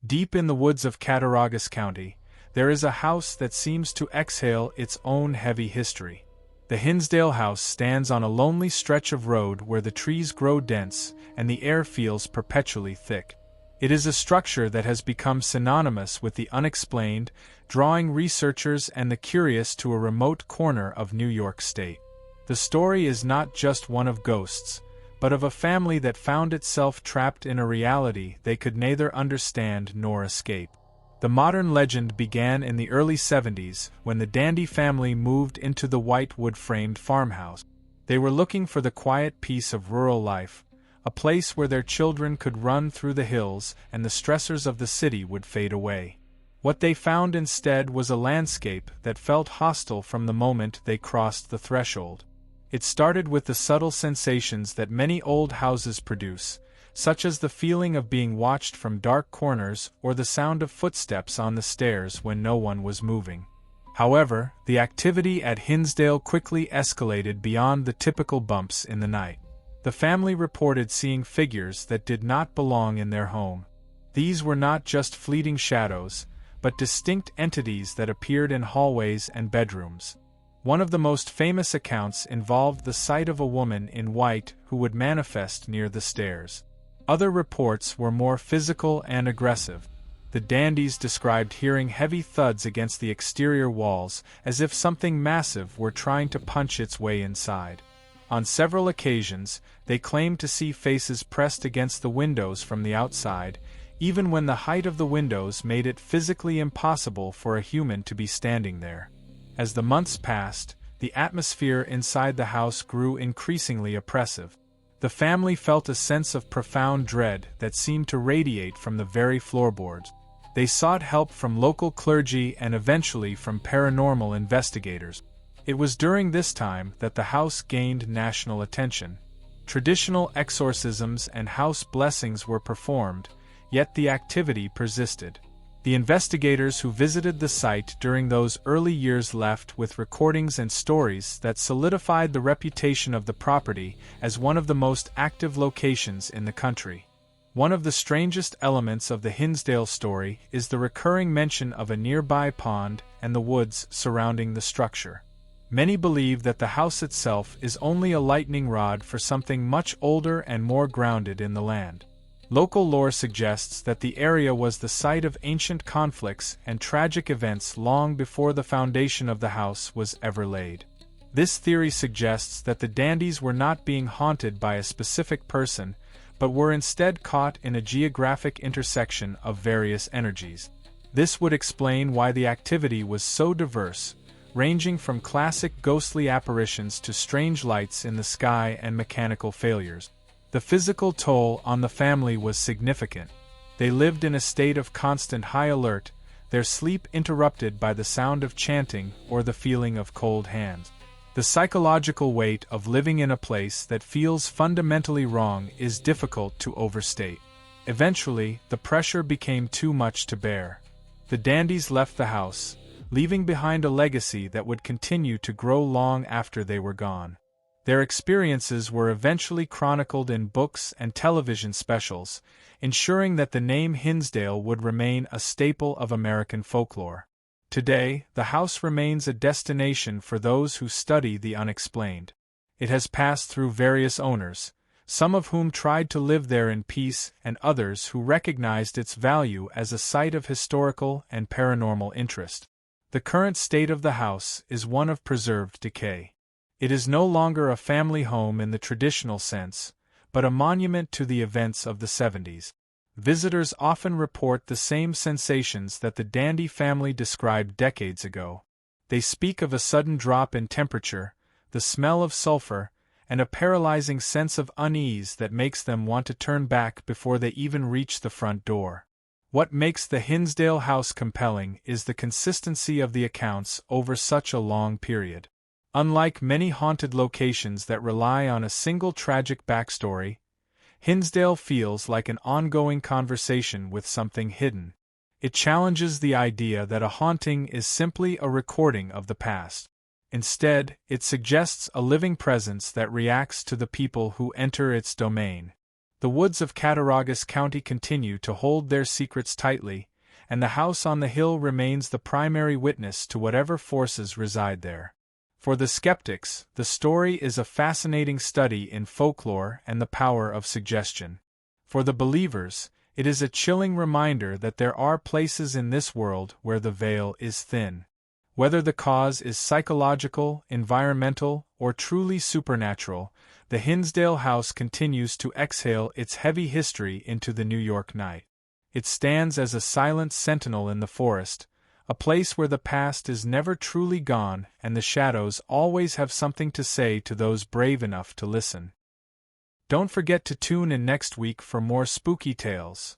Deep in the woods of Cattaraugus County, there is a house that seems to exhale its own heavy history. The Hinsdale House stands on a lonely stretch of road where the trees grow dense and the air feels perpetually thick. It is a structure that has become synonymous with the unexplained, drawing researchers and the curious to a remote corner of New York State. The story is not just one of ghosts, but of a family that found itself trapped in a reality they could neither understand nor escape. The modern legend began in the early 70s when the Dandy family moved into the white wood-framed farmhouse. They were looking for the quiet peace of rural life, a place where their children could run through the hills and the stressors of the city would fade away. What they found instead was a landscape that felt hostile from the moment they crossed the threshold. It started with the subtle sensations that many old houses produce, such as the feeling of being watched from dark corners or the sound of footsteps on the stairs when no one was moving. However, the activity at Hinsdale quickly escalated beyond the typical bumps in the night. The family reported seeing figures that did not belong in their home. These were not just fleeting shadows, but distinct entities that appeared in hallways and bedrooms. One of the most famous accounts involved the sight of a woman in white who would manifest near the stairs. Other reports were more physical and aggressive. The Dandies described hearing heavy thuds against the exterior walls, as if something massive were trying to punch its way inside. On several occasions, they claimed to see faces pressed against the windows from the outside, even when the height of the windows made it physically impossible for a human to be standing there. As the months passed, the atmosphere inside the house grew increasingly oppressive. The family felt a sense of profound dread that seemed to radiate from the very floorboards. They sought help from local clergy and eventually from paranormal investigators. It was during this time that the house gained national attention. Traditional exorcisms and house blessings were performed, yet the activity persisted. The investigators who visited the site during those early years left with recordings and stories that solidified the reputation of the property as one of the most active locations in the country. One of the strangest elements of the Hinsdale story is the recurring mention of a nearby pond and the woods surrounding the structure. Many believe that the house itself is only a lightning rod for something much older and more grounded in the land. Local lore suggests that the area was the site of ancient conflicts and tragic events long before the foundation of the house was ever laid. This theory suggests that the Dandies were not being haunted by a specific person, but were instead caught in a geographic intersection of various energies. This would explain why the activity was so diverse, ranging from classic ghostly apparitions to strange lights in the sky and mechanical failures. The physical toll on the family was significant. They lived in a state of constant high alert, their sleep interrupted by the sound of chanting or the feeling of cold hands. The psychological weight of living in a place that feels fundamentally wrong is difficult to overstate. Eventually, the pressure became too much to bear. The Dandies left the house, leaving behind a legacy that would continue to grow long after they were gone. Their experiences were eventually chronicled in books and television specials, ensuring that the name Hinsdale would remain a staple of American folklore. Today, the house remains a destination for those who study the unexplained. It has passed through various owners, some of whom tried to live there in peace and others who recognized its value as a site of historical and paranormal interest. The current state of the house is one of preserved decay. It is no longer a family home in the traditional sense, but a monument to the events of the 70s. Visitors often report the same sensations that the Dandy family described decades ago. They speak of a sudden drop in temperature, the smell of sulfur, and a paralyzing sense of unease that makes them want to turn back before they even reach the front door. What makes the Hinsdale house compelling is the consistency of the accounts over such a long period. Unlike many haunted locations that rely on a single tragic backstory, Hinsdale feels like an ongoing conversation with something hidden. It challenges the idea that a haunting is simply a recording of the past. Instead, it suggests a living presence that reacts to the people who enter its domain. The woods of Cattaraugus County continue to hold their secrets tightly, and the house on the hill remains the primary witness to whatever forces reside there. For the skeptics, the story is a fascinating study in folklore and the power of suggestion. For the believers, it is a chilling reminder that there are places in this world where the veil is thin. Whether the cause is psychological, environmental, or truly supernatural, the Hinsdale House continues to exhale its heavy history into the New York night. It stands as a silent sentinel in the forest, a place where the past is never truly gone and the shadows always have something to say to those brave enough to listen. Don't forget to tune in next week for more spooky tales.